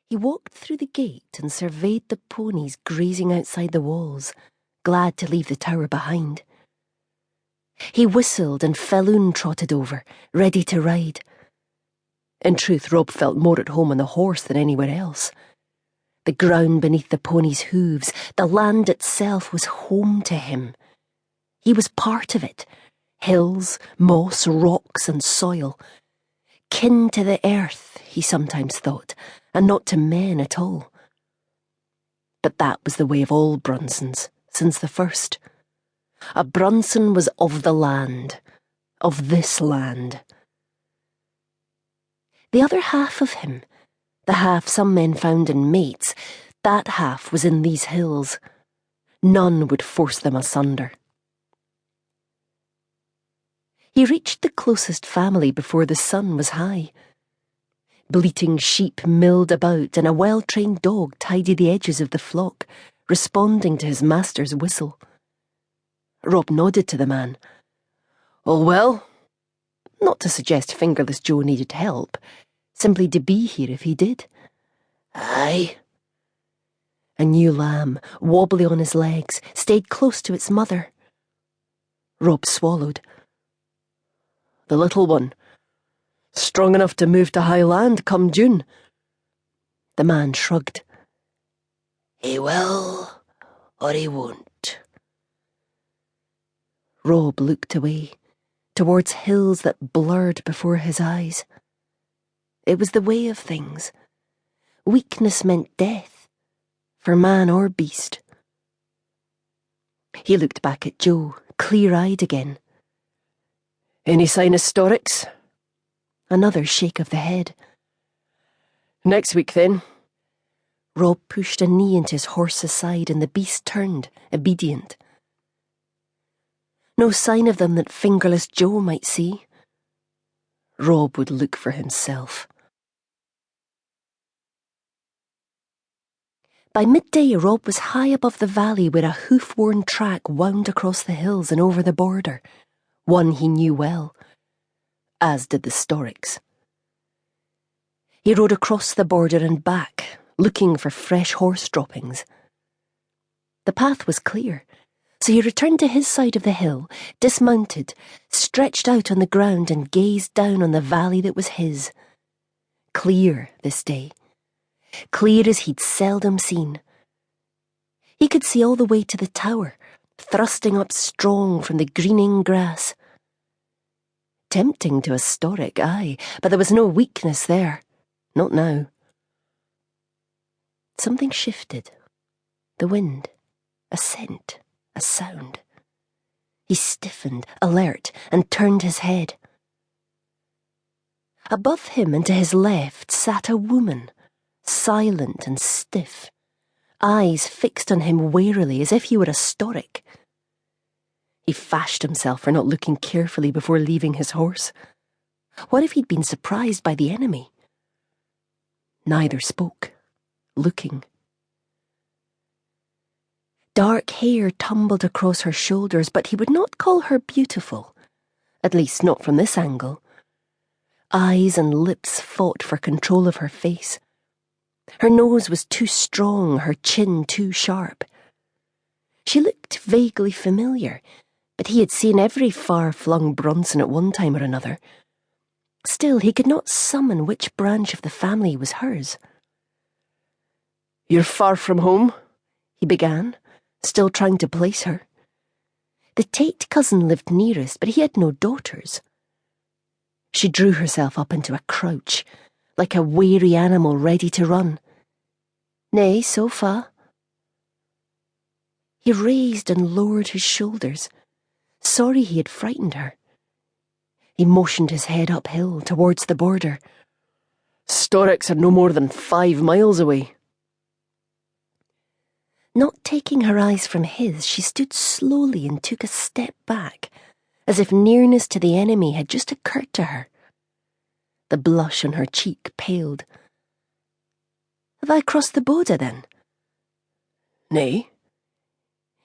He walked through the gate and surveyed the ponies grazing outside the walls, glad to leave the tower behind. He whistled and Felloon trotted over, ready to ride. In truth, Rob felt more at home on the horse than anywhere else. The ground beneath the pony's hooves, the land itself was home to him. He was part of it. Hills, moss, rocks and soil. Kin to the earth, he sometimes thought, and not to men at all. But that was the way of all Brunsons, since the first. A Brunson was of the land, of this land. The other half of him, the half some men found in mates, that half was in these hills. None would force them asunder. He reached the closest family before the sun was high. Bleating sheep milled about and a well-trained dog tidied the edges of the flock, responding to his master's whistle. Rob nodded to the man. All well? Not to suggest Fingerless Joe needed help, simply to be here if he did. Aye. A new lamb, wobbly on his legs, stayed close to its mother. Rob swallowed. The little one, strong enough to move to high land come June. The man shrugged. He will, or he won't. Rob looked away, towards hills that blurred before his eyes. It was the way of things. Weakness meant death, for man or beast. He looked back at Joe, clear-eyed again. Any sign of Storwick's? Another shake of the head. Next week, then. Rob pushed a knee into his horse's side and the beast turned, obedient. No sign of them that Fingerless Joe might see. Rob would look for himself. By midday, Rob was high above the valley where a hoof-worn track wound across the hills and over the border, one he knew well, as did the Storwicks. He rode across the border and back, looking for fresh horse droppings. The path was clear, so he returned to his side of the hill, dismounted, stretched out on the ground and gazed down on the valley that was his. Clear this day. Clear as he'd seldom seen. He could see all the way to the tower, thrusting up strong from the greening grass. Tempting to a Storwick, aye, but there was no weakness there. Not now. Something shifted. The wind. A scent. A sound. He stiffened, alert, and turned his head. Above him and to his left sat a woman, silent and stiff, eyes fixed on him warily as if he were a Storwick. He fashed himself for not looking carefully before leaving his horse. What if he'd been surprised by the enemy? Neither spoke, looking. Dark hair tumbled across her shoulders, but he would not call her beautiful, at least not from this angle. Eyes and lips fought for control of her face. Her nose was too strong, her chin too sharp. She looked vaguely familiar, but he had seen every far-flung Brunson at one time or another. Still, he could not summon which branch of the family was hers. You're far from home, he began, still trying to place her. The Tate cousin lived nearest, but he had no daughters. She drew herself up into a crouch, like a wary animal ready to run. Nay, so far. He raised and lowered his shoulders, sorry he had frightened her. He motioned his head uphill towards the border. Storwicks are no more than 5 miles away. Not taking her eyes from his, she stood slowly and took a step back, as if nearness to the enemy had just occurred to her. The blush on her cheek paled. Have I crossed the border, then? Nay.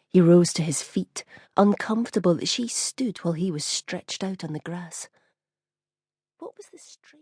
He rose to his feet, uncomfortable that she stood while he was stretched out on the grass. What was the strange...